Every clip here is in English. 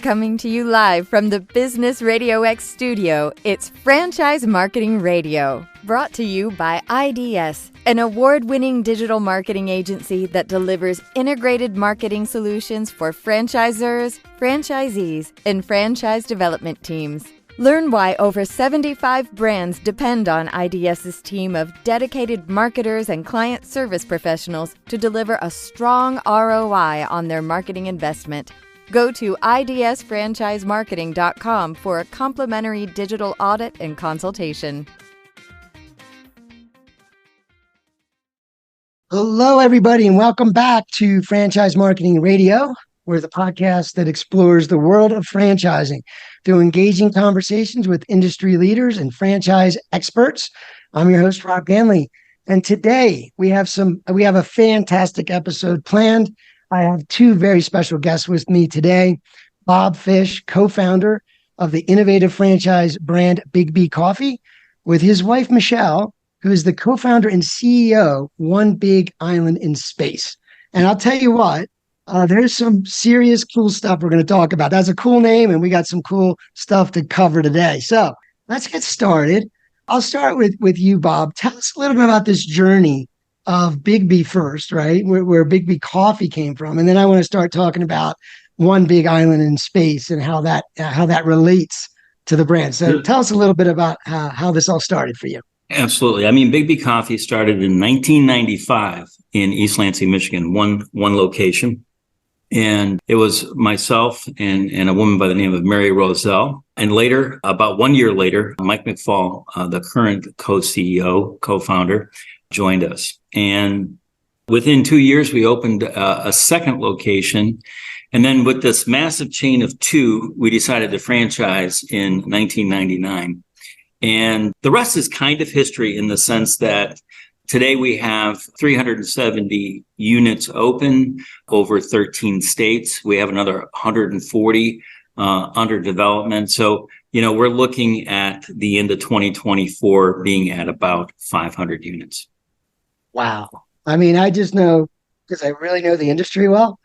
Coming to you live from the Business RadioX studio, it's Franchise Marketing Radio, brought to you by IDS, an award-winning digital marketing agency that delivers integrated marketing solutions for franchisors, franchisees, and franchise development teams. Learn why over 75 brands depend on IDS's team of dedicated marketers and client service professionals to deliver a strong ROI on their marketing investment. Go to idsfranchisemarketing.com for a complimentary digital audit and consultation. Hello, everybody, and welcome back to Franchise Marketing Radio. We're the podcast that explores the world of franchising through engaging conversations with industry leaders and franchise experts. I'm your host, Rob Ganley, and today we have a fantastic episode planned. I have two very special guests with me today. Bob Fish, co-founder of the innovative franchise brand BIGGBY Coffee, with his wife, Michelle, who is the co-founder and CEO, One Big Island in Space. And I'll tell you what, there's some serious cool stuff we're going to talk about. That's a cool name, and we got some cool stuff to cover today. So let's get started. I'll start with you, Bob. Tell us a little bit about this journey of BIGGBY first, right? Where BIGGBY Coffee came from. And then I want to start talking about One Big Island in Space and how that relates to the brand. So tell us a little bit about how this all started for you. Absolutely. I mean, BIGGBY Coffee started in 1995 in East Lansing, Michigan, one location. And it was myself and a woman by the name of Mary Roselle. And later, about 1 year later, Mike McFall, the current co-CEO, co-founder, joined us. And within 2 years, we opened a second location. And then with this massive chain of two, we decided to franchise in 1999. And the rest is kind of history in the sense that today we have 370 units open over 13 states. We have another 140 under development. So, we're looking at the end of 2024 being at about 500 units. Wow. I mean, I just know, because I really know the industry well,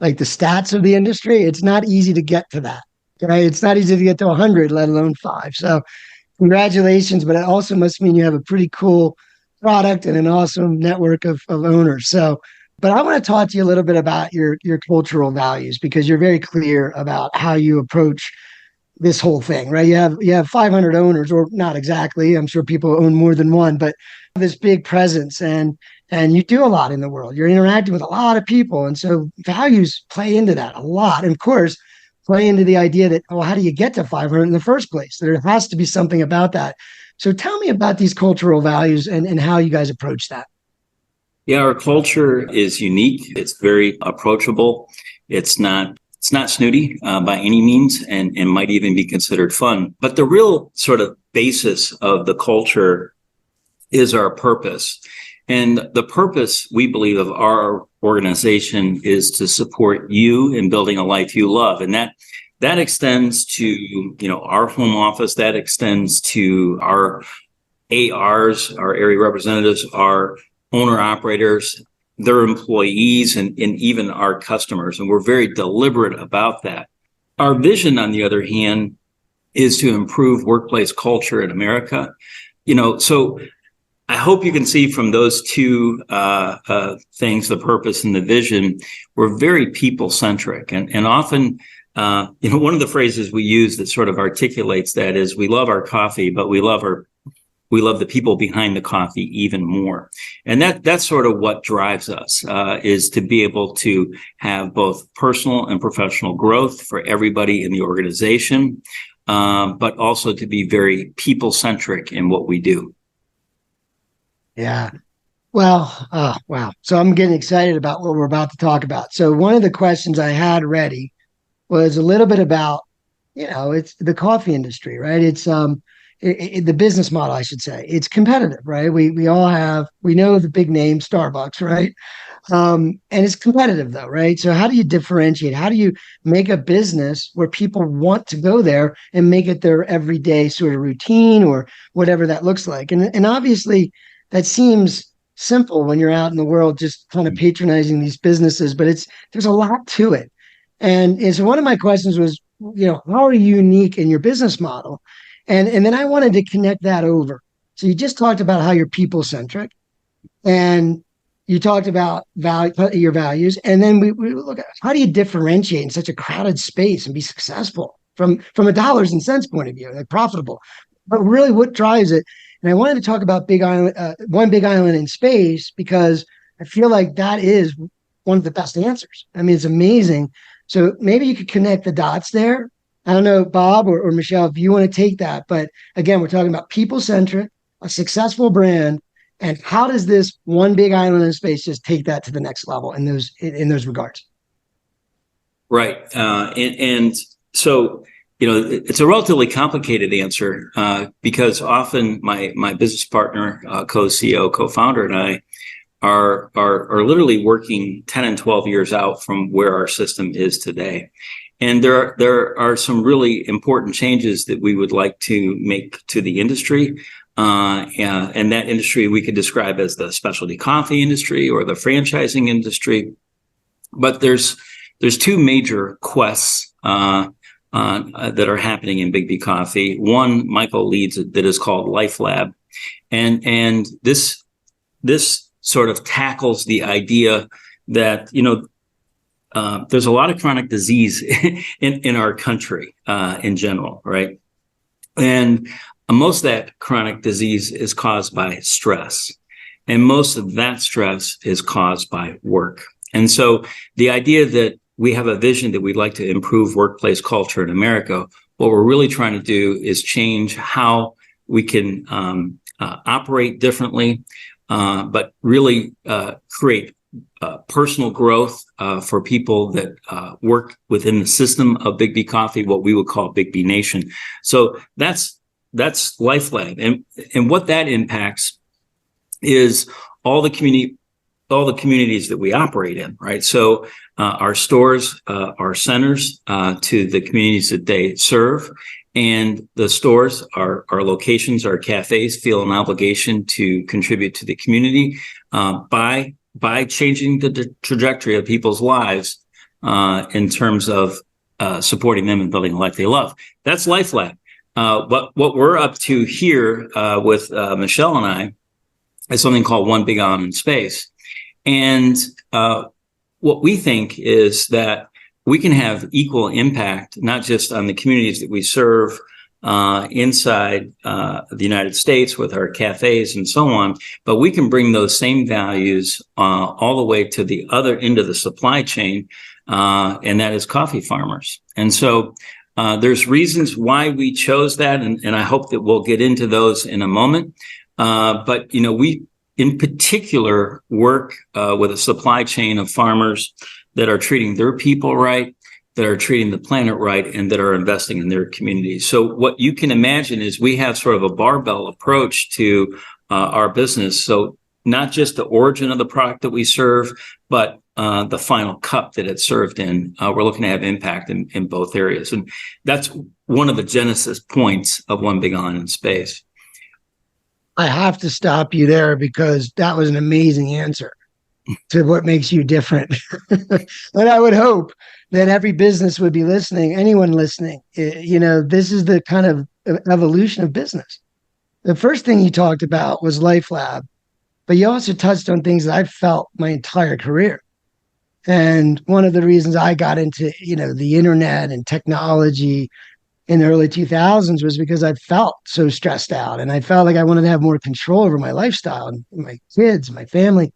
like the stats of the industry, it's not easy to get to that. Okay? It's not easy to get to 100, let alone 5. So congratulations, but it also must mean you have a pretty cool product and an awesome network of owners. So, but I want to talk to you a little bit about your cultural values, because you're very clear about how you approach this whole thing, right? You have 500 owners, or not exactly. I'm sure people own more than one, but this big presence, and you do a lot in the world. You're interacting with a lot of people. And so values play into that a lot. And of course, play into the idea that, how do you get to 500 in the first place? There has to be something about that. So tell me about these cultural values and how you guys approach that. Yeah, our culture is unique. It's very approachable. It's not snooty by any means, and might even be considered fun. But the real sort of basis of the culture is our purpose. And the purpose, we believe, of our organization is to support you in building a life you love. And that extends to, our home office, that extends to our ARs, our area representatives, our owner operators, their employees, and even our customers. And we're very deliberate about that. Our vision, on the other hand, is to improve workplace culture in America. So I hope you can see from those two things, the purpose and the vision, we're very people-centric. And often, one of the phrases we use that sort of articulates that is, we love our coffee, but we love the people behind the coffee even more. And that's sort of what drives us, is to be able to have both personal and professional growth for everybody in the organization, but also to be very people-centric in what we do. Yeah. Well, wow. So I'm getting excited about what we're about to talk about. So one of the questions I had ready was a little bit about, it's the coffee industry, right? It's the business model, I should say. It's competitive, right? We know the big name, Starbucks, right? And it's competitive though, right? So how do you differentiate? How do you make a business where people want to go there and make it their everyday sort of routine, or whatever that looks like? And obviously that seems simple when you're out in the world just kind of patronizing these businesses, but there's a lot to it. And so one of my questions was, how are you unique in your business model? And then I wanted to connect that over. So you just talked about how you're people centric, and you talked about your values, and then we look at how do you differentiate in such a crowded space and be successful from a dollars and cents point of view, like profitable, but really what drives it. And I wanted to talk about Big Island, one Big Island in space, because I feel like that is one of the best answers. I mean, it's amazing. So maybe you could connect the dots there. I don't know, Bob or Michelle, if you want to take that. But again, we're talking about people centric, a successful brand, and how does this one Big Island in space just take that to the next level in those regards? Right. And so, it's a relatively complicated answer because often my business partner, co-CEO, co-founder, and I are literally working 10 and 12 years out from where our system is today. And there are some really important changes that we would like to make to the industry. And that industry we could describe as the specialty coffee industry or the franchising industry. But there's two major quests that are happening in BIGGBY Coffee. One, Michael leads it, that is called Life Lab, and this sort of tackles the idea that there's a lot of chronic disease in our country in general, right? And most of that chronic disease is caused by stress, and most of that stress is caused by work. And so the idea that we have a vision that we'd like to improve workplace culture in America, what we're really trying to do is change how we can operate differently, but really create personal growth for people that work within the system of BIGGBY Coffee, what we would call BIGGBY Nation. So that's Life Lab, and what that impacts is all the communities that we operate in, right? So our stores are centers to the communities that they serve, and the stores, our locations, our cafes feel an obligation to contribute to the community by changing the trajectory of people's lives in terms of supporting them and building a life they love. That's Life Lab. But what we're up to here with Michelle and I is something called One Big Island in Space. And what we think is that we can have equal impact, not just on the communities that we serve inside the United States with our cafes and so on, but we can bring those same values all the way to the other end of the supply chain, and that is coffee farmers. And so there's reasons why we chose that, and I hope that we'll get into those in a moment. But we in particular work with a supply chain of farmers that are treating their people right, that are treating the planet right, and that are investing in their communities. So what you can imagine is we have sort of a barbell approach to our business. So not just the origin of the product that we serve, but the final cup that it's served in. We're looking to have impact in both areas. And that's one of the genesis points of One Big Island in Space. I have to stop you there because that was an amazing answer to what makes you different. And I would hope that every business would be listening, anyone listening. This is the kind of evolution of business. The first thing you talked about was Life Lab, but you also touched on things that I've felt my entire career. And one of the reasons I got into, the internet and technology in the early 2000s was because I felt so stressed out, and I felt like I wanted to have more control over my lifestyle and my kids, my family.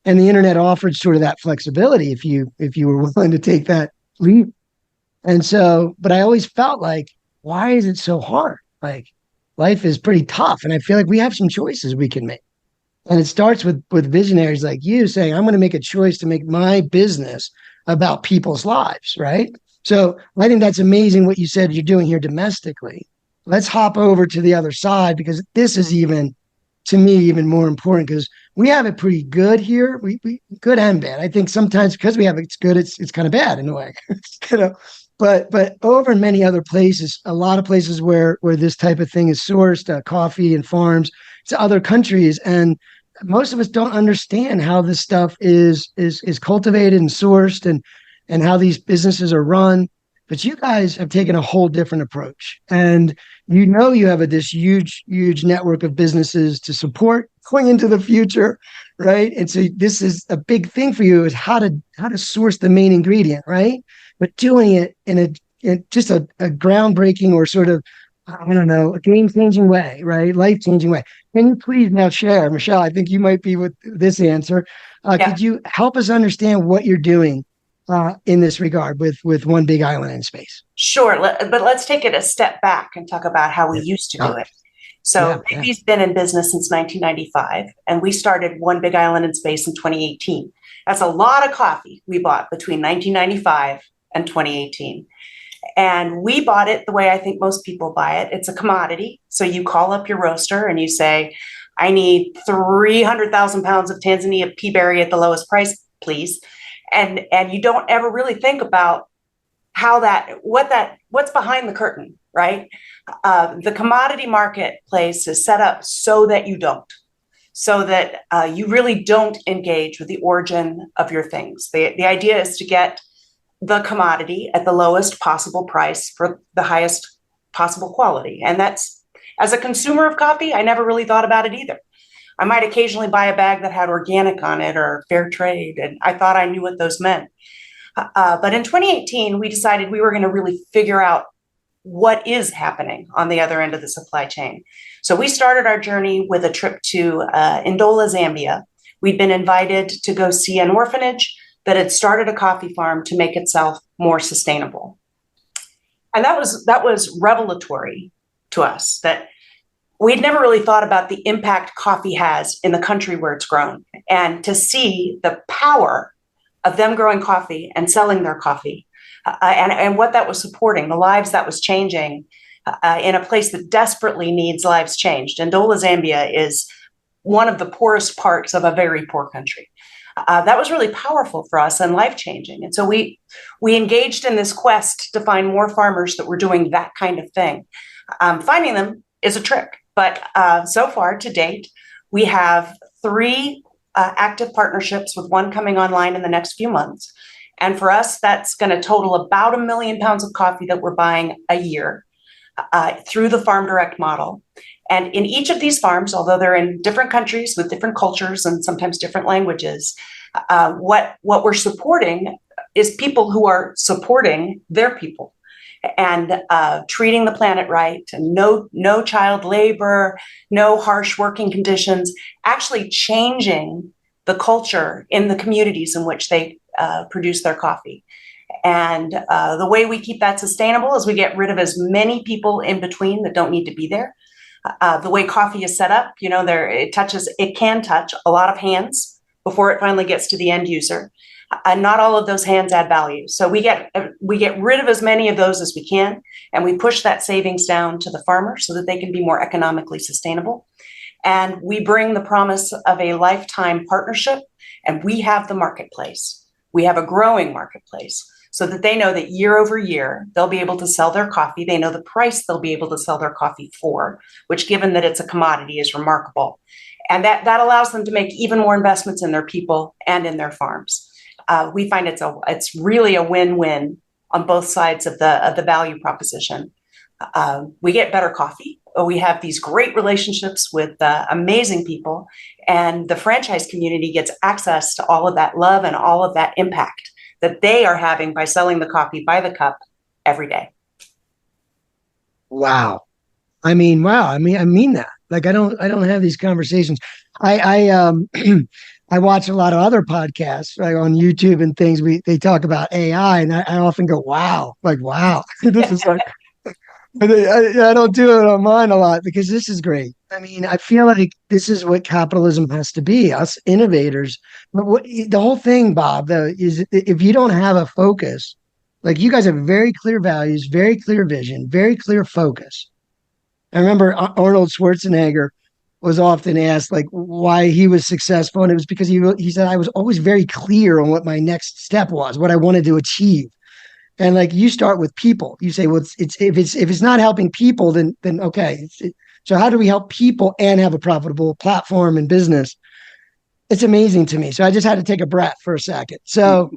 And the internet offered sort of that flexibility if you were willing to take that leap. And so, but I always felt like, why is it so hard? Like, life is pretty tough, and I feel like we have some choices we can make. And it starts with visionaries like you saying, I'm going to make a choice to make my business about people's lives, right? So I think that's amazing what you said you're doing here domestically. Let's hop over to the other side, because this is even, to me, even more important, because we have it pretty good here. We good and bad. I think sometimes because we have it's good, it's kind of bad in a way. But over in many other places, a lot of places where this type of thing is sourced, coffee and farms, to other countries, and most of us don't understand how this stuff is cultivated and sourced, and how these businesses are run. But you guys have taken a whole different approach. And you have this huge, huge network of businesses to support going into the future, right? And so this is a big thing for you, is how to source the main ingredient, right? But doing it in just a groundbreaking, or sort of, I don't know, a game-changing way, right? Life-changing way. Can you please now share, Michelle, I think you might be with this answer. Could you help us understand what you're doing in this regard with One Big Island in Space? Sure, but let's take it a step back and talk about how we used to do it. So BIGGBY's been in business since 1995, and we started One Big Island in Space in 2018. That's a lot of coffee we bought between 1995 and 2018. And we bought it the way I think most people buy it. It's a commodity. So you call up your roaster and you say, I need 300,000 pounds of Tanzania pea berry at the lowest price, please. And you don't ever really think about what's behind the curtain, right? The commodity marketplace is set up so that you really don't engage with the origin of your things. The idea is to get the commodity at the lowest possible price for the highest possible quality. And that's, as a consumer of coffee, I never really thought about it either. I might occasionally buy a bag that had organic on it or fair trade, and I thought I knew what those meant. But in 2018, we decided we were going to really figure out what is happening on the other end of the supply chain. So we started our journey with a trip to Ndola, Zambia. We'd been invited to go see an orphanage that had started a coffee farm to make itself more sustainable. And that was revelatory to us, that we'd never really thought about the impact coffee has in the country where it's grown. And to see the power of them growing coffee and selling their coffee, and what that was supporting, the lives that was changing in a place that desperately needs lives changed. Ndola, Zambia is one of the poorest parts of a very poor country. That was really powerful for us and life-changing. And so we engaged in this quest to find more farmers that were doing that kind of thing. Finding them is a trick, but so far to date, we have 3 active partnerships, with one coming online in the next few months. And for us, that's going to total about 1 million pounds of coffee that we're buying a year through the Farm Direct model. And in each of these farms, although they're in different countries with different cultures and sometimes different languages, what we're supporting is people who are supporting their people and treating the planet right, and no child labor, no harsh working conditions, actually changing the culture in the communities in which they produce their coffee. And the way we keep that sustainable is we get rid of as many people in between that don't need to be there. The way coffee is set up, it can touch a lot of hands before it finally gets to the end user. And not all of those hands add value. So we get rid of as many of those as we can, and we push that savings down to the farmer so that they can be more economically sustainable. And we bring the promise of a lifetime partnership, and we have the marketplace. We have a growing marketplace, so that they know that year over year, they'll be able to sell their coffee. They know the price they'll be able to sell their coffee for, which, given that it's a commodity, is remarkable. And that allows them to make even more investments in their people and in their farms. We find it's really a win-win on both sides of the value proposition. We get better coffee. We have these great relationships with amazing people, and the franchise community gets access to all of that love and all of that impact that they are having by selling the coffee by the cup every day. Wow. I mean that. Like, I don't have these conversations. I watch a lot of other podcasts, like on YouTube and things. They talk about AI, and I often go, wow, this is like, I don't do it on mine a lot, because this is great. I mean, I feel like this is what capitalism has to be, us innovators. But the whole thing, Bob, though, is if you don't have a focus, like, you guys have very clear values, very clear vision, very clear focus. I remember Arnold Schwarzenegger was often asked, like, why he was successful, and it was because he said, I was always very clear on what my next step was, what I wanted to achieve. And like, you start with people. You say, well, if it's not helping people, then okay. So how do we help people and have a profitable platform and business? It's amazing to me. So I just had to take a breath for a second. So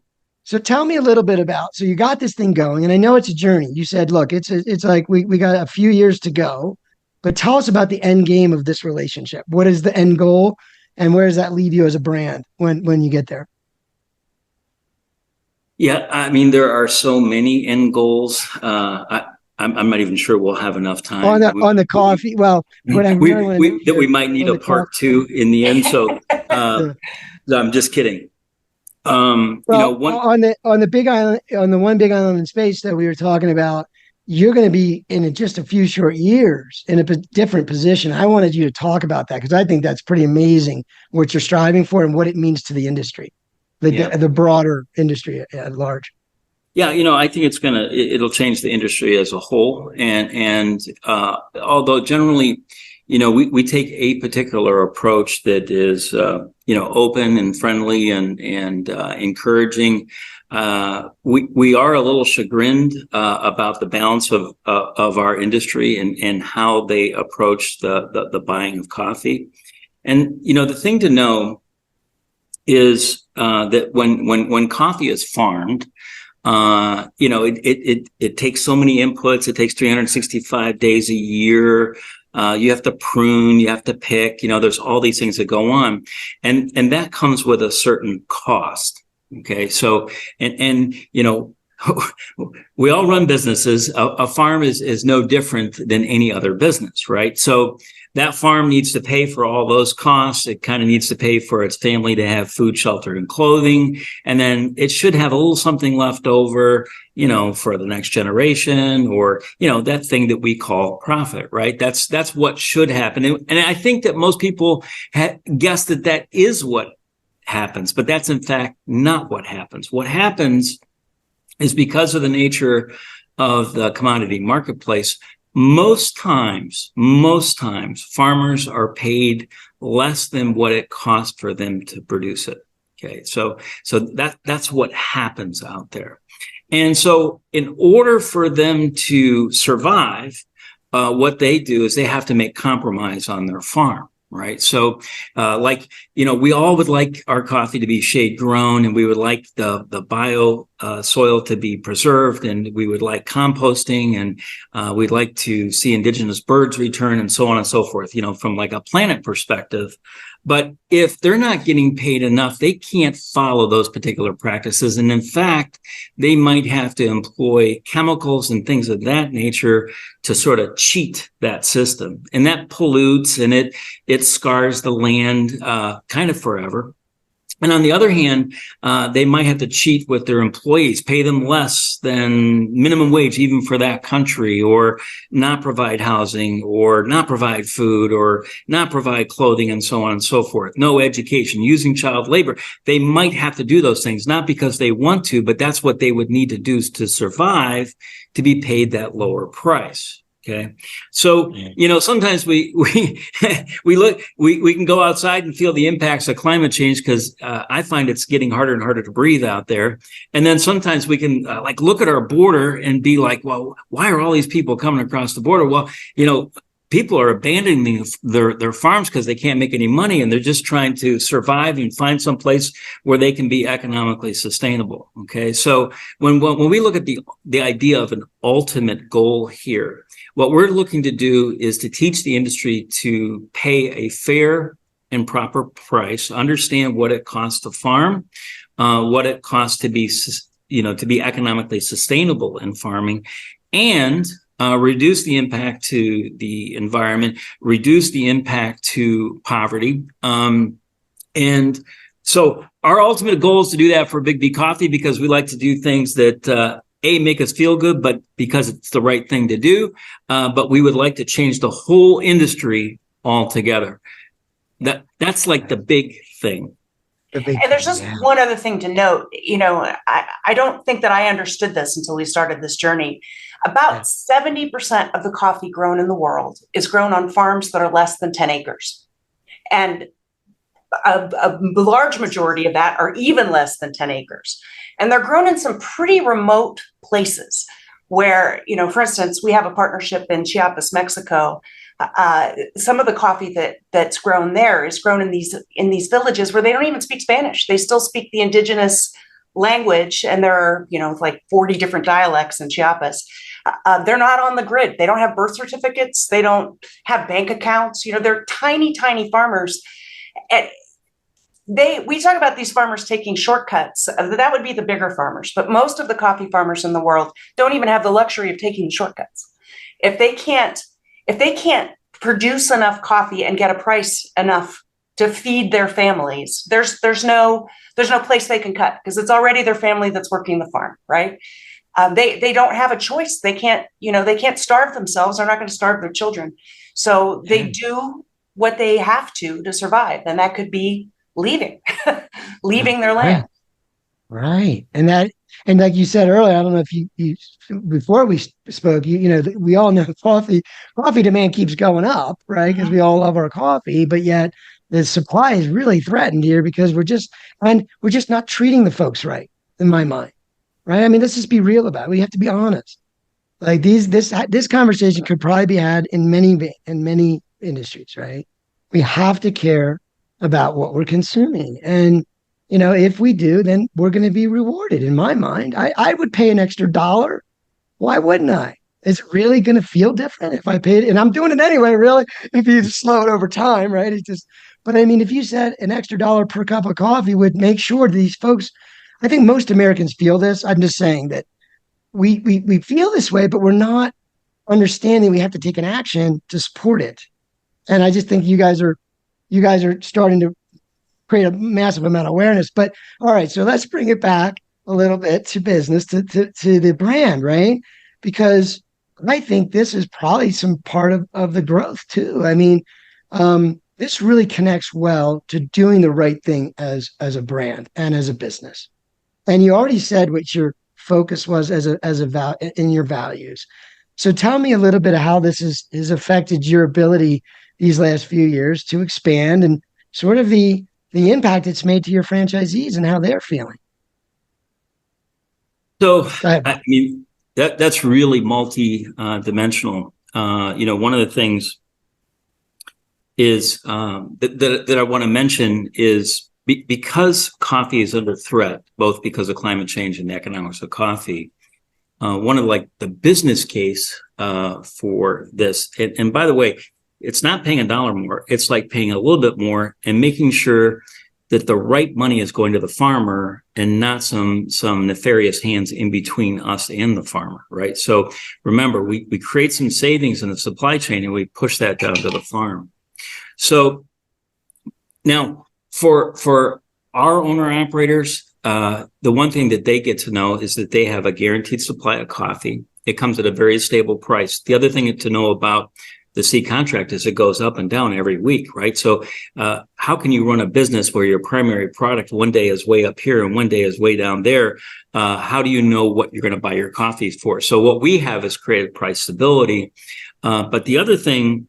So tell me a little bit about, so you got this thing going, and I know it's a journey. You said, look, it's like we got a few years to go, but tell us about the end game of this relationship. What is the end goal, and where does that leave you as a brand when you get there? Yeah, I mean, there are so many end goals. I'm not even sure we'll have enough time On the coffee. Well, what I really want to know that we might need a part two in the end. So I'm just kidding. On the Big Island, on the one Big Island in space that we were talking about, you're going to be in just a few short years in a different position. I wanted you to talk about that because I think that's pretty amazing what you're striving for and what it means to the industry, the broader industry at large. Yeah, I think it'll change the industry as a whole. And although generally, we take a particular approach that is, open and friendly and encouraging. We are a little chagrined about the balance of our industry and how they approach the buying of coffee. And, the thing to know is that when coffee is farmed, it takes so many inputs. It takes 365 days a year. You have to prune, you have to pick, there's all these things that go on. And that comes with a certain cost. Okay. So, and we all run businesses. A farm is no different than any other business, right? So that farm needs to pay for all those costs. It kind of needs to pay for its family to have food, shelter, and clothing. And then it should have a little something left over, for the next generation or, that thing that we call profit, right? That's what should happen. And I think that most people guess that is what happens, but that's in fact not what happens. What happens is because of the nature of the commodity marketplace, most times, farmers are paid less than what it costs for them to produce it. Okay, so that's what happens out there. And so in order for them to survive, what they do is they have to make compromise on their farm. Right. So, we all would like our coffee to be shade grown, and we would like the bio soil to be preserved, and we would like composting, and we'd like to see indigenous birds return, and so on and so forth, from like a planet perspective. But if they're not getting paid enough, they can't follow those particular practices. And in fact, they might have to employ chemicals and things of that nature to sort of cheat that system. And that pollutes and it scars the land kind of forever. And on the other hand, they might have to cheat with their employees, pay them less than minimum wage, even for that country, or not provide housing, or not provide food, or not provide clothing, and so on and so forth. No education, using child labor. They might have to do those things, not because they want to, but that's what they would need to do to survive, to be paid that lower price. Okay. So, sometimes we can go outside and feel the impacts of climate change because I find it's getting harder and harder to breathe out there. And then sometimes we can look at our border and be like, well, why are all these people coming across the border? Well, people are abandoning their farms because they can't make any money, and they're just trying to survive and find some place where they can be economically sustainable. Okay. So when we look at the idea of an ultimate goal here, what we're looking to do is to teach the industry to pay a fair and proper price, understand what it costs to farm, what it costs to be, to be economically sustainable in farming, and reduce the impact to the environment, reduce the impact to poverty. And so our ultimate goal is to do that for BIGGBY Coffee because we like to do things that make us feel good, but because it's the right thing to do. But we would like to change the whole industry altogether. That's like the big thing. And there's just one other thing to note. I don't think that I understood this until we started this journey. About 70% of the coffee grown in the world is grown on farms that are less than 10 acres. And a large majority of that are even less than 10 acres. And they're grown in some pretty remote places where, for instance, we have a partnership in Chiapas, Mexico. Some of the coffee that's grown there is grown in these villages where they don't even speak Spanish. They still speak the indigenous language, and there are, like 40 different dialects in Chiapas. They're not on the grid. They don't have birth certificates. They don't have bank accounts. They're tiny, tiny farmers. And we talk about these farmers taking shortcuts. That would be the bigger farmers, but most of the coffee farmers in the world don't even have the luxury of taking shortcuts. If they can't produce enough coffee and get a price enough to feed their families, there's no place they can cut, because it's already their family that's working the farm, right? They don't have a choice. They can't starve themselves. They're not going to starve their children. So they do what they have to survive. And that could be leaving their land. Right. And like you said earlier, I don't know if you before we spoke, we all know coffee demand keeps going up, right? Because we all love our coffee, but yet the supply is really threatened here because we're just not treating the folks right, in my mind. Right. I mean, let's just be real about it. We have to be honest. Like this conversation could probably be had in many industries, right? We have to care about what we're consuming. And, if we do, then we're going to be rewarded. In my mind, I would pay an extra $1. Why wouldn't I? Is it really going to feel different if I paid it? And I'm doing it anyway, really, if you slow it over time, right? But I mean, if you said an extra $1 per cup of coffee would make sure these folks, I think most Americans feel this. I'm just saying that we feel this way, but we're not understanding we have to take an action to support it. And I just think you guys are starting to create a massive amount of awareness. But all right, so let's bring it back a little bit to business, to the brand, right? Because I think this is probably some part of the growth too. I mean, this really connects well to doing the right thing as a brand and as a business. And you already said what your focus was in your values. So tell me a little bit of how this has affected your ability these last few years to expand, and sort of the impact it's made to your franchisees and how they're feeling. So, I mean, that's really multi-dimensional. One of the things is that I want to mention is because coffee is under threat, both because of climate change and the economics of coffee. One of the business case for this, and by the way, it's not paying $1 more. It's like paying a little bit more and making sure that the right money is going to the farmer and not some nefarious hands in between us and the farmer, right? So remember, we create some savings in the supply chain and we push that down to the farm. So now for our owner operators, the one thing that they get to know is that they have a guaranteed supply of coffee. It comes at a very stable price. The other thing to know about the C contract is it goes up and down every week, right? So how can you run a business where your primary product one day is way up here and one day is way down there? How do you know what you're going to buy your coffees for? So what we have is created price stability. But the other thing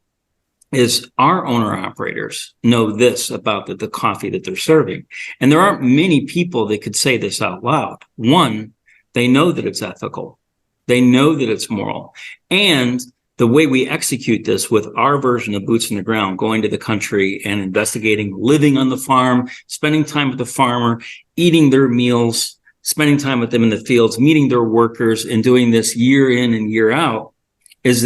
is our owner operators know this about the coffee that they're serving. And there aren't many people that could say this out loud. One, they know that it's ethical. They know that it's moral. And the way we execute this with our version of boots on the ground, going to the country and investigating, living on the farm, spending time with the farmer, eating their meals, spending time with them in the fields, meeting their workers, and doing this year in and year out, is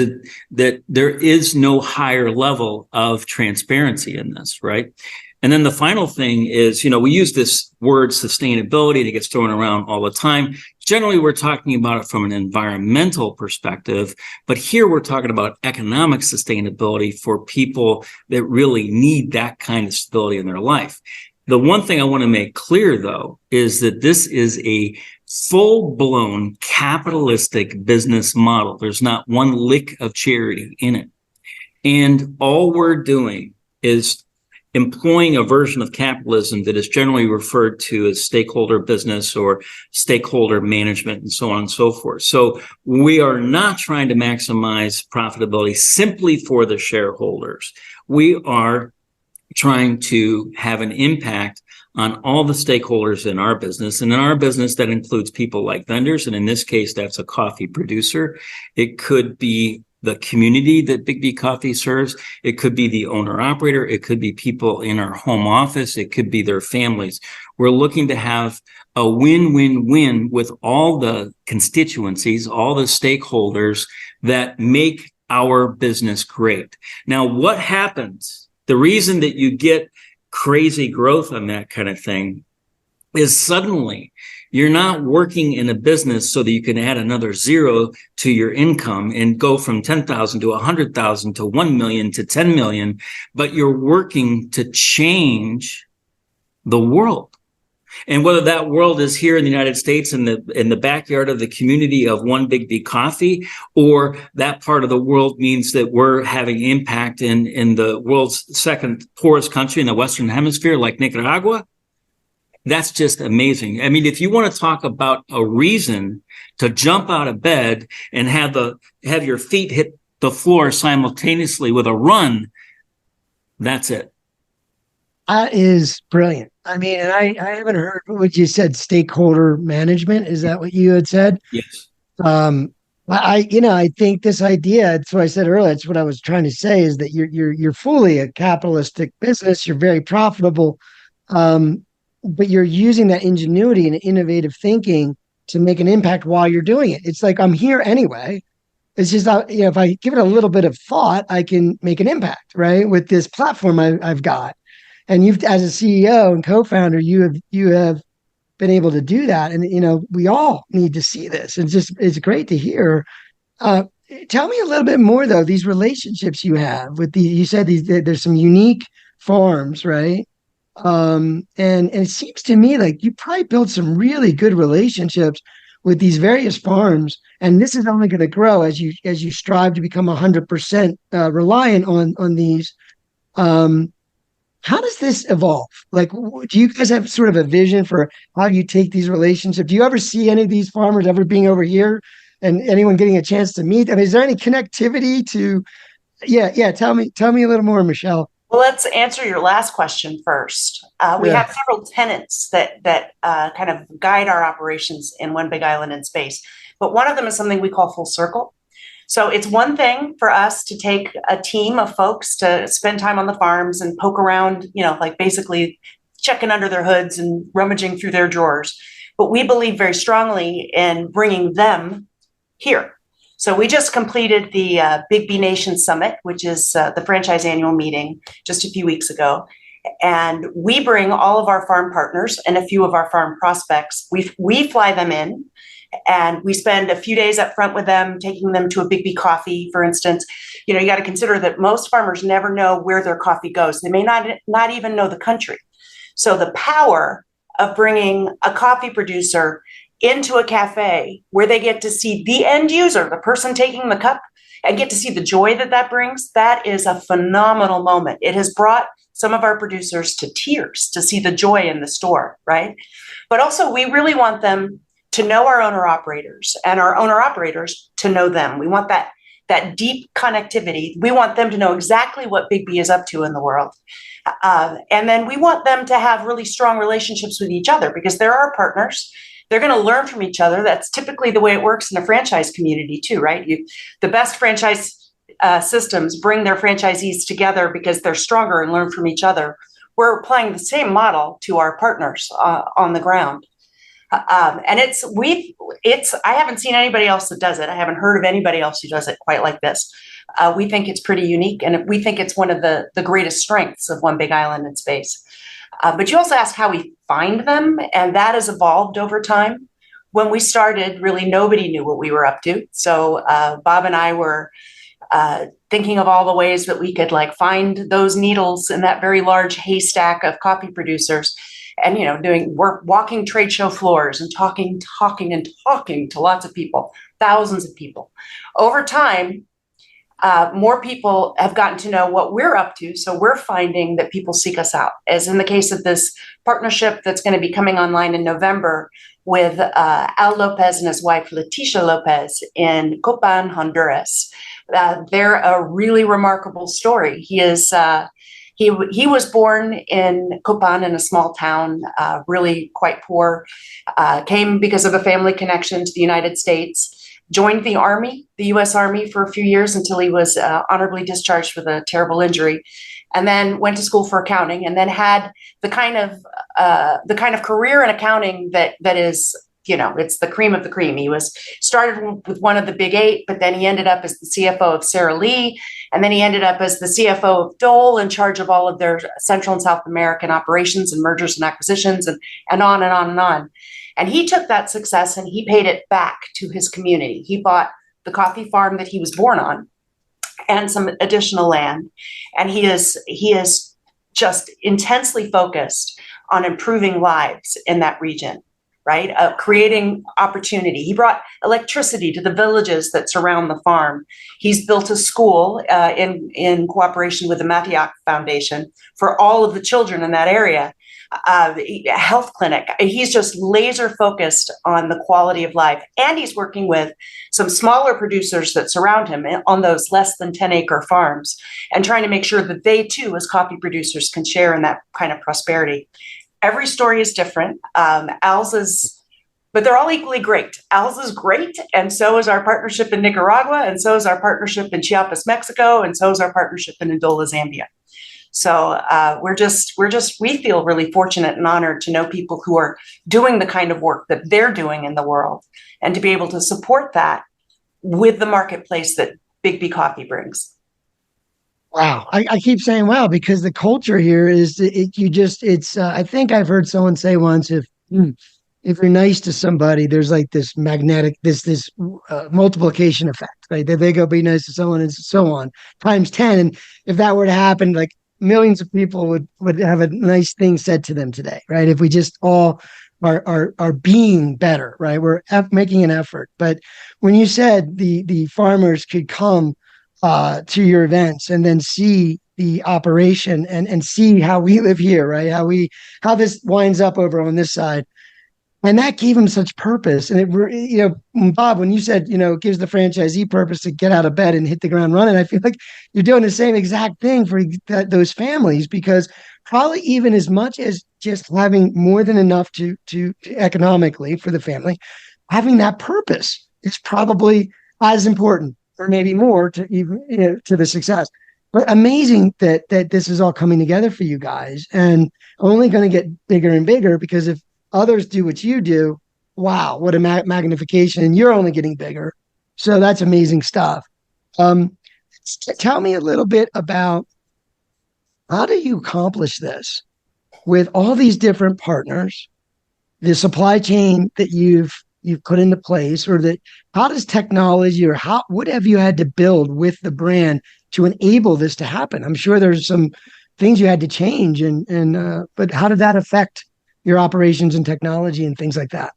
that there is no higher level of transparency in this, right? And then the final thing is, we use this word sustainability that gets thrown around all the time. Generally, we're talking about it from an environmental perspective, but here we're talking about economic sustainability for people that really need that kind of stability in their life. The one thing I want to make clear, though, is that this is a full-blown capitalistic business model. There's not one lick of charity in it. And all we're doing is employing a version of capitalism that is generally referred to as stakeholder business or stakeholder management and so on and so forth. So we are not trying to maximize profitability simply for the shareholders. We are trying to have an impact on all the stakeholders in our business. And in our business, that includes people like vendors. And in this case, that's a coffee producer. It could be the community that BIGGBY Coffee serves. It could be the owner operator. It could be people in our home office. It could be their families. We're looking to have a win-win-win with all the constituencies, all the stakeholders that make our business great. Now, what happens? The reason that you get crazy growth on that kind of thing is suddenly you're not working in a business so that you can add another zero to your income and go from 10,000 to 100,000 to 1 million to 10 million, but you're working to change the world. And whether that world is here in the United States in the backyard of the community of One BIGGBY Coffee, or that part of the world means that we're having impact in the world's second poorest country in the Western Hemisphere, like Nicaragua, that's just amazing. I mean, if you want to talk about a reason to jump out of bed and have your feet hit the floor simultaneously with a run, that's it. That is brilliant. I mean, and I haven't heard what you said, stakeholder management. Is that what you had said? Yes. I think this idea, it's what I said earlier, it's what I was trying to say, is that you're fully a capitalistic business. You're very profitable. But you're using that ingenuity and innovative thinking to make an impact while you're doing it. It's like, I'm here anyway. It's just, if I give it a little bit of thought, I can make an impact, right? With this platform I've got. And you've, as a CEO and co-founder, you have been able to do that. And, we all need to see this. It's great to hear. Tell me a little bit more though, these relationships you have with you said there's some unique farms, right? And it seems to me like you probably built some really good relationships with these various farms, and this is only going to grow as you strive to become 100% reliant on these. How does this evolve? Like, do you guys have sort of a vision for how you take these relationships? Do you ever see any of these farmers ever being over here and anyone getting a chance to meet? I mean, is there any connectivity to? Yeah. Tell me a little more, Michelle. Well, let's answer your last question first. We have several tenets that kind of guide our operations in One BIGG Island in space. But one of them is something we call full circle. So it's one thing for us to take a team of folks to spend time on the farms and poke around, like basically checking under their hoods and rummaging through their drawers. But we believe very strongly in bringing them here. So we just completed the BIGGBY Nation Summit, which is the franchise annual meeting just a few weeks ago. And we bring all of our farm partners and a few of our farm prospects. We fly them in and we spend a few days up front with them, taking them to a BIGGBY coffee, for instance. You got to consider that most farmers never know where their coffee goes. They may not even know the country. So the power of bringing a coffee producer into a cafe where they get to see the end user, the person taking the cup, and get to see the joy that brings, that is a phenomenal moment. It has brought some of our producers to tears to see the joy in the store, right? But also we really want them to know our owner operators and our owner operators to know them. We want that deep connectivity. We want them to know exactly what BIGGBY is up to in the world. And then we want them to have really strong relationships with each other because they're our partners. They're going to learn from each other. That's typically the way it works in a franchise community too, right? The best franchise systems bring their franchisees together because they're stronger and learn from each other. We're applying the same model to our partners on the ground. And I haven't seen anybody else that does it. I haven't heard of anybody else who does it quite like this. We think it's pretty unique, and we think it's one of the greatest strengths of One BIGG Island in space. But you also asked how we find them, and that has evolved over time. When we started, really nobody knew what we were up to. So Bob and I were thinking of all the ways that we could find those needles in that very large haystack of coffee producers, and walking trade show floors and talking to lots of people, thousands of people. Over time, more people have gotten to know what we're up to. So we're finding that people seek us out, as in the case of this partnership that's going to be coming online in November with Al Lopez and his wife, Leticia Lopez, in Copan, Honduras. They're a really remarkable story. He is He was born in Copan, in a small town, really quite poor, came because of a family connection to the United States, joined the Army, the U.S. Army, for a few years until he was honorably discharged with a terrible injury, and then went to school for accounting, and then had the kind of career in accounting that is, it's the cream of the cream. He started with one of the big eight, but then he ended up as the CFO of Sara Lee, and then he ended up as the CFO of Dole, in charge of all of their Central and South American operations and mergers and acquisitions, and on and on and on. And he took that success and he paid it back to his community. He bought the coffee farm that he was born on and some additional land. And he is just intensely focused on improving lives in that region, right? Creating opportunity. He brought electricity to the villages that surround the farm. He's built a school in cooperation with the Matiak Foundation for all of the children in that area. A health clinic. He's just laser focused on the quality of life. And he's working with some smaller producers that surround him on those less than 10-acre farms, and trying to make sure that they too, as coffee producers, can share in that kind of prosperity. Every story is different. Al's is, but they're all equally great. Al's is great, and so is our partnership in Nicaragua, and so is our partnership in Chiapas, Mexico, and so is our partnership in Ndola, Zambia. So we feel really fortunate and honored to know people who are doing the kind of work that they're doing in the world, and to be able to support that with the marketplace that BIGGBY Coffee brings. Wow. I keep saying wow, because the culture here is I think I've heard someone say once, if you're nice to somebody, there's like this magnetic, this multiplication effect, right? They go be nice to someone and so on times 10. And if that were to happen, like millions of people would have a nice thing said to them today, right? If we just all are being better, right? We're making an effort. But when you said the farmers could come to your events and then see the operation and see how we live here, right? How this winds up over on this side. And that gave him such purpose. And Bob, when you said, it gives the franchisee purpose to get out of bed and hit the ground running, I feel like you're doing the same exact thing for those families, because probably even as much as just having more than enough to economically for the family, having that purpose is probably as important, or maybe more, to even to the success. But amazing that this is all coming together for you guys, and only going to get bigger and bigger, because if others do what you do, wow, what a magnification, and you're only getting bigger. So that's amazing stuff. Tell me a little bit about, how do you accomplish this with all these different partners, the supply chain that you've put into place, or how does technology, or what have you had to build with the brand to enable this to happen? I'm sure there's some things you had to change, but how did that affect your operations and technology and things like that?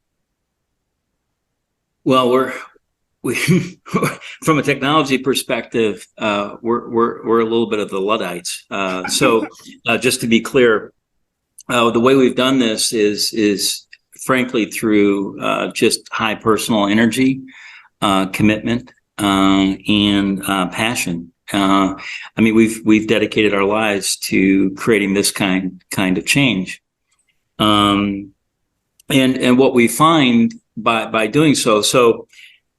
Well, we from a technology perspective, we're a little bit of the Luddites. So just to be clear, the way we've done this is frankly through just high personal energy, commitment, and passion. We've dedicated our lives to creating this kind of change. And what we find by doing so,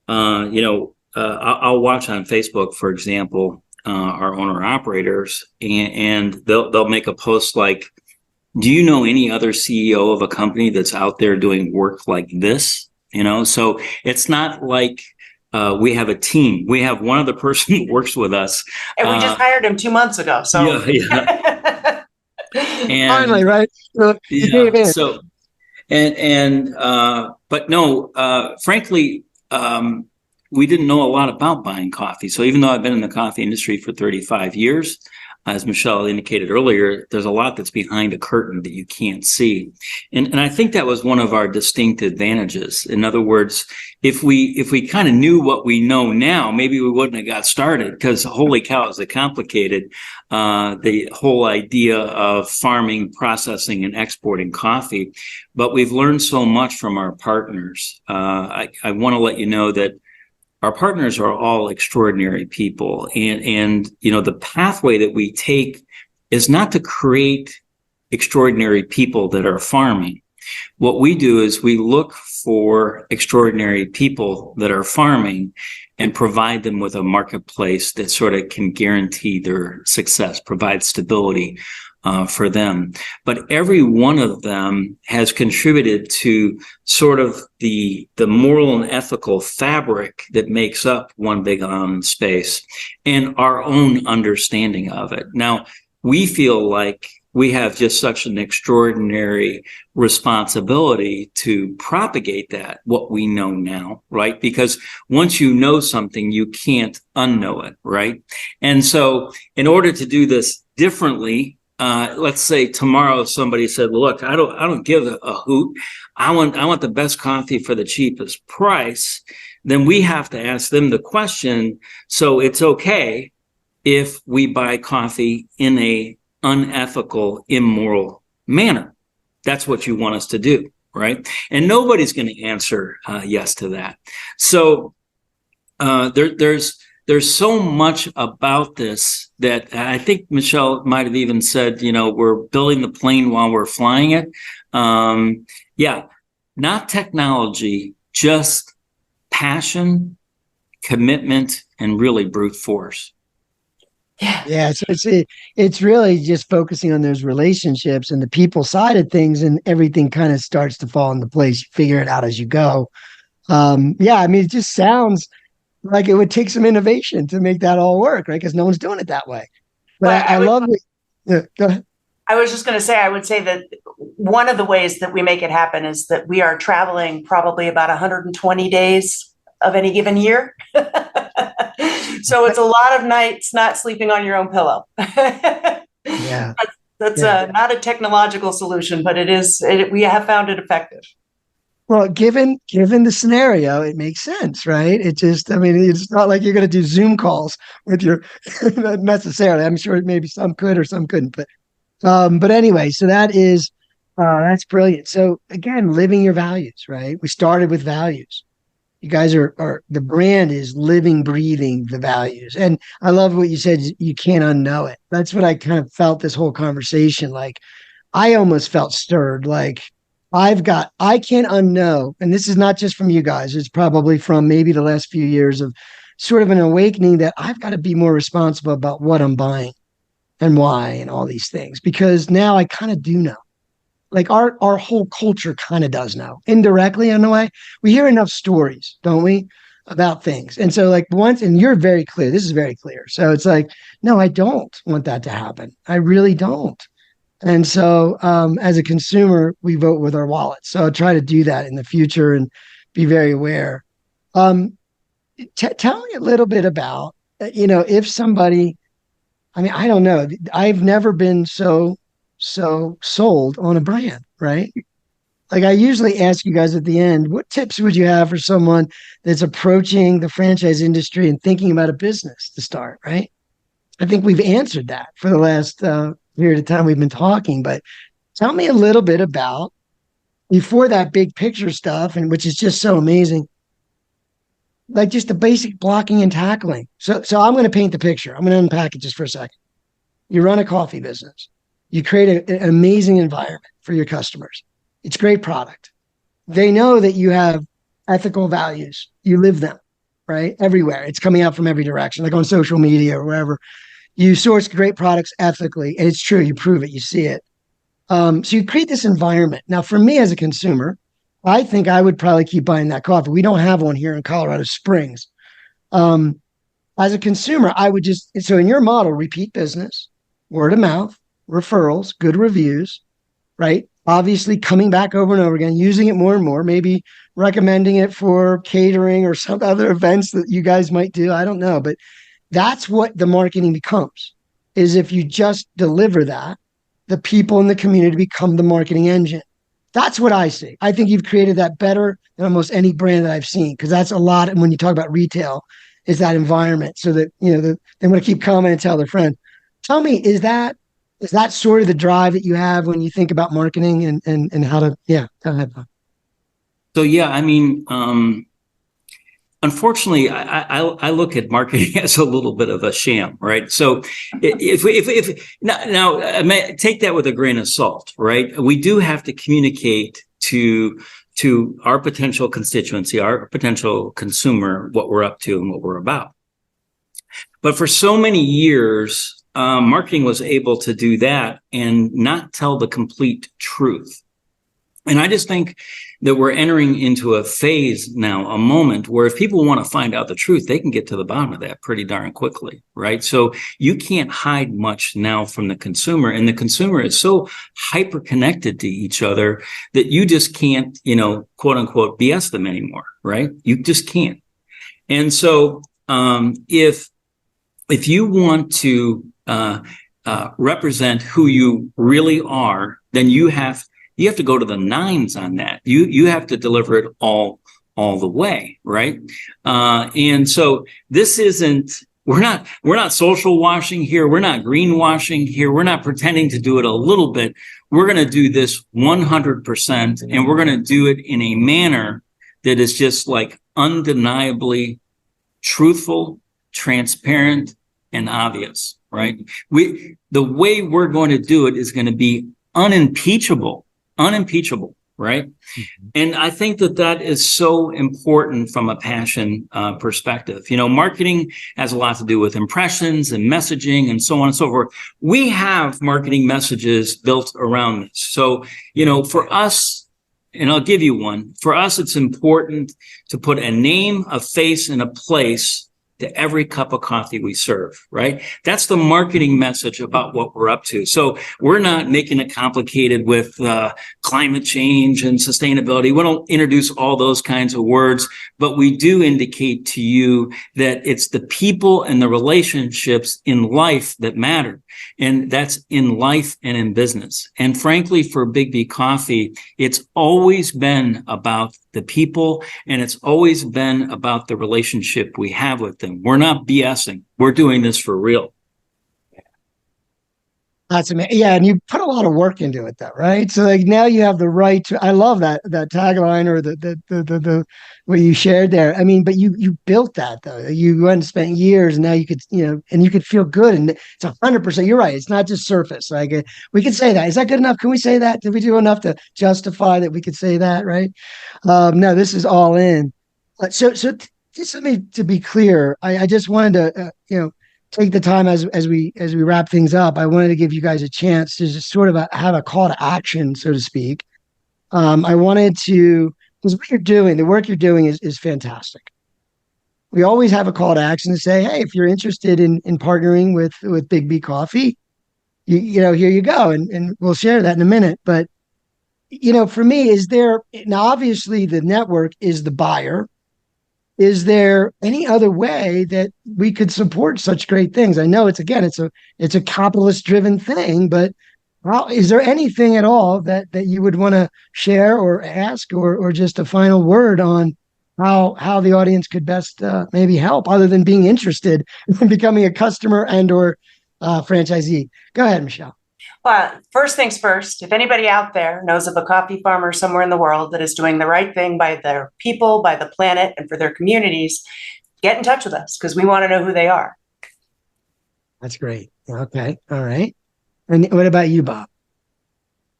I'll watch on Facebook, for example, our owner operators, and they'll make a post like, do you know any other CEO of a company that's out there doing work like this? So it's not like we have a team. We have one other person who works with us. And we just hired him 2 months ago. So yeah. And finally, right? But no, frankly, we didn't know a lot about buying coffee. So even though I've been in the coffee industry for 35 years, as Michelle indicated earlier, there's a lot that's behind a curtain that you can't see. And I think that was one of our distinct advantages. In other words, if we kind of knew what we know now, maybe we wouldn't have got started, because holy cow, is it complicated. The whole idea of farming, processing, and exporting coffee. But we've learned so much from our partners. I want to let you know that our partners are all extraordinary people, and the pathway that we take is not to create extraordinary people that are farming. What we do is we look for extraordinary people that are farming and provide them with a marketplace that sort of can guarantee their success, provide stability for them. But every one of them has contributed to sort of the moral and ethical fabric that makes up One Big Island Space and our own understanding of it. Now, we feel like we have just such an extraordinary responsibility to propagate that, what we know now, right? Because once you know something, you can't unknow it, right? And so in order to do this differently, let's say tomorrow somebody said, look, I don't give a hoot. I want the best coffee for the cheapest price. Then we have to ask them the question, so it's okay if we buy coffee in a unethical, immoral manner. That's what you want us to do, right? And nobody's going to answer yes to that. So there's so much about this that I think Michelle might have even said, we're building the plane while we're flying it. Yeah, not technology, just passion, commitment, and really brute force. Yeah, so it's really just focusing on those relationships and the people side of things, and everything kind of starts to fall into place. You figure it out as you go. It just sounds like it would take some innovation to make that all work, right? Because no one's doing it that way. But I love it. Yeah, go ahead. I was just going to say, I would say that one of the ways that we make it happen is that we are traveling probably about 120 days of any given year. So it's a lot of nights not sleeping on your own pillow. Yeah. That's not a technological solution, but we have found it effective. Well, given the scenario, it makes sense, right? It's not like you're going to do Zoom calls with your necessarily. I'm sure maybe some could or some couldn't, but anyway, so that's brilliant. So again, living your values, right? We started with values. You guys are the brand is living, breathing the values. And I love what you said. You can't unknow it. That's what I kind of felt this whole conversation. Like I almost felt stirred. Like I can't unknow. And this is not just from you guys. It's probably from maybe the last few years of sort of an awakening that I've got to be more responsible about what I'm buying and why and all these things, because now I kind of do know. Like our whole culture kind of does know indirectly in a way. We hear enough stories, don't we, about things. And so and you're very clear. This is very clear. So it's like, no, I don't want that to happen. I really don't. And so as a consumer, we vote with our wallets. So I'll try to do that in the future and be very aware. Tell me a little bit about, if somebody, I don't know. I've never been so sold on a brand, right? Like I usually ask you guys at the end, what tips would you have for someone that's approaching the franchise industry and thinking about a business to start, right? I think we've answered that for the last period of time we've been talking, but tell me a little bit about before that big picture stuff, and which is just so amazing, like just the basic blocking and tackling. So I'm going to paint the picture. I'm going to unpack it just for a second. You run a coffee business. You create an amazing environment for your customers. It's great product. They know that you have ethical values. You live them, right? Everywhere. It's coming out from every direction, like on social media or wherever. You source great products ethically, and it's true. You prove it. You see it. So you create this environment. Now, for me as a consumer, I think I would probably keep buying that coffee. We don't have one here in Colorado Springs. As a consumer, I would so in your model, repeat business, word of mouth, referrals, good reviews, right? Obviously coming back over and over again, using it more and more, maybe recommending it for catering or some other events that you guys might do. I don't know, but that's what the marketing becomes, is if you just deliver that, the people in the community become the marketing engine. That's what I see. I think you've created that better than almost any brand that I've seen, because that's a lot. And when you talk about retail, is that environment so that, they want to keep coming and tell their friend. Tell me, is that sort of the drive that you have when you think about marketing and how to, go ahead. So, unfortunately, I look at marketing as a little bit of a sham, right? So if now take that with a grain of salt, right? We do have to communicate to our potential constituency, our potential consumer, what we're up to and what we're about. But for so many years, marketing was able to do that and not tell the complete truth. And I just think that we're entering into a phase now, a moment where if people want to find out the truth, they can get to the bottom of that pretty darn quickly, right? So you can't hide much now from the consumer, and the consumer is so hyper connected to each other that you just can't, quote unquote, BS them anymore, right? You just can't. And so if you want to represent who you really are, then you have to go to the nines on that. You have to deliver it all the way, right? And so this isn't, we're not social washing here. We're not greenwashing here. We're not pretending to do it a little bit. We're going to do this 100%, and we're going to do it in a manner that is just like undeniably truthful, transparent, and obvious, right? The way we're going to do it is going to be unimpeachable, right? Mm-hmm. And I think that is so important from a passion perspective. Marketing has a lot to do with impressions and messaging and so on and so forth. We have marketing messages built around this. So, for us, and I'll give you one, for us, it's important to put a name, a face, and a place to every cup of coffee we serve, right? That's the marketing message about what we're up to. So we're not making it complicated with climate change and sustainability. We don't introduce all those kinds of words, but we do indicate to you that it's the people and the relationships in life that matter. And that's in life and in business. And frankly, for BIGGBY Coffee, it's always been about the people, and it's always been about the relationship we have with them. We're not BSing. We're doing this for real. That's amazing. Yeah, and you put a lot of work into it, though, right? So like now you have the right to. I love that tagline or the what you shared there. I mean, but you built that though. You went and spent years, and now you could and you could feel good, and it's 100%. You're right. It's not just surface. Like we could say that. Is that good enough? Can we say that? Did we do enough to justify that we could say that? Right? No, this is all in. So just to be clear, I just wanted to take the time as we wrap things up. I wanted to give you guys a chance to just sort of have a call to action, so to speak. I wanted to, because what you're doing, the work you're doing is fantastic. We always have a call to action to say, hey, if you're interested in partnering with BIGGBY Coffee, here you go. And we'll share that in a minute. But, for me, now obviously the network is the buyer. Is there any other way that we could support such great things? I know it's a capitalist driven thing, but is there anything at all that you would want to share or ask or just a final word on how the audience could best maybe help other than being interested in becoming a customer and or franchisee? Go ahead, Michelle. Well, first things first, if anybody out there knows of a coffee farmer somewhere in the world that is doing the right thing by their people, by the planet, and for their communities, get in touch with us because we want to know who they are. That's great. Okay. All right. And what about you, Bob?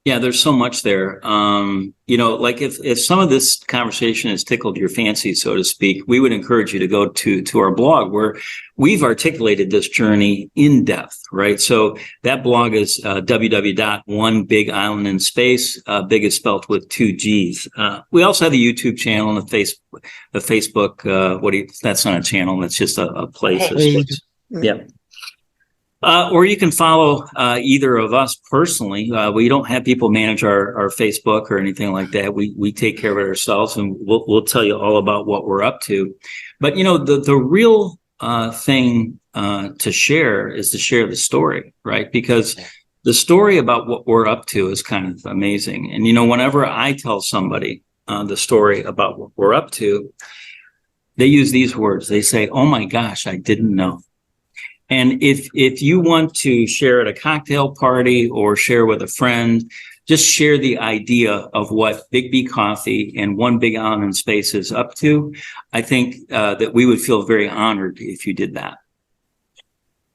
Yeah, there's so much there. Like if some of this conversation has tickled your fancy, so to speak, we would encourage you to go to our blog where we've articulated this journey in depth, right? So that blog is www.1BIGG Island in space. Big is spelled with 2 G's. We also have the YouTube channel and the Facebook. That's not a channel. That's just a place. Hey. Yeah. Or you can follow either of us personally. We don't have people manage our Facebook or anything like that. We take care of it ourselves, and we'll tell you all about what we're up to. But the real thing to share is to share the story, right? Because the story about what we're up to is kind of amazing. And whenever I tell somebody the story about what we're up to, they use these words. They say, "Oh my gosh, I didn't know." And if you want to share at a cocktail party or share with a friend, just share the idea of what BIGGBY Coffee and One Big Island Space is up to, I think that we would feel very honored if you did that.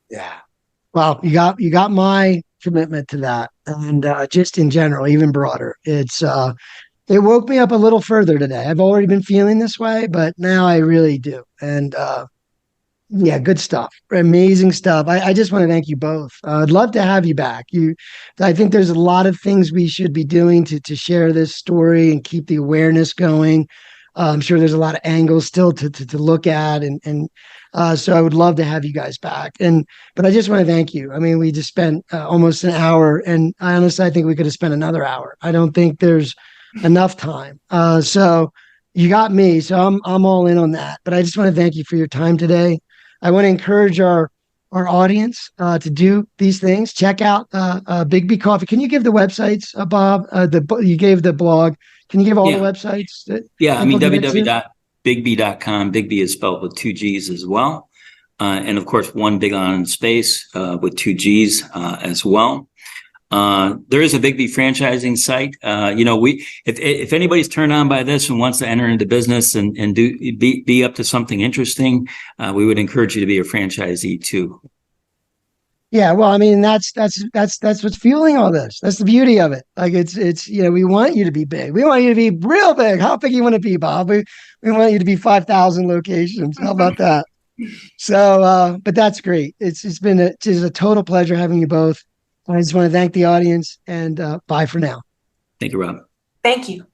Yeah. Well, you got my commitment to that, and just in general, even broader. It woke me up a little further today. I've already been feeling this way, but now I really do. And yeah, good stuff. Amazing stuff. I just want to thank you both. I'd love to have you back. I think there's a lot of things we should be doing to share this story and keep the awareness going. I'm sure there's a lot of angles still to look at, and so I would love to have you guys back. But I just want to thank you. I mean, we just spent almost an hour, and I think we could have spent another hour. I don't think there's enough time. So you got me. So I'm all in on that. But I just want to thank you for your time today. I want to encourage our audience to do these things. Check out BIGGBY Coffee. Can you give the websites, Bob? You gave the blog. Can you give all the websites? www.biggby.com. BIGGBY is spelled with 2 G's as well. And of course, One Big Island Space with 2 G's as well. There is a BIGGBY franchising site. If anybody's turned on by this and wants to enter into business and be up to something interesting, we would encourage you to be a franchisee too. Yeah, well, I mean, that's what's fueling all this. That's the beauty of it. Like it's we want you to be big. We want you to be real big. How big you want to be, Bob? We want you to be 5,000 locations. How about that? So, but that's great. It's been a total pleasure having you both. I just want to thank the audience, and bye for now. Thank you, Rob. Thank you.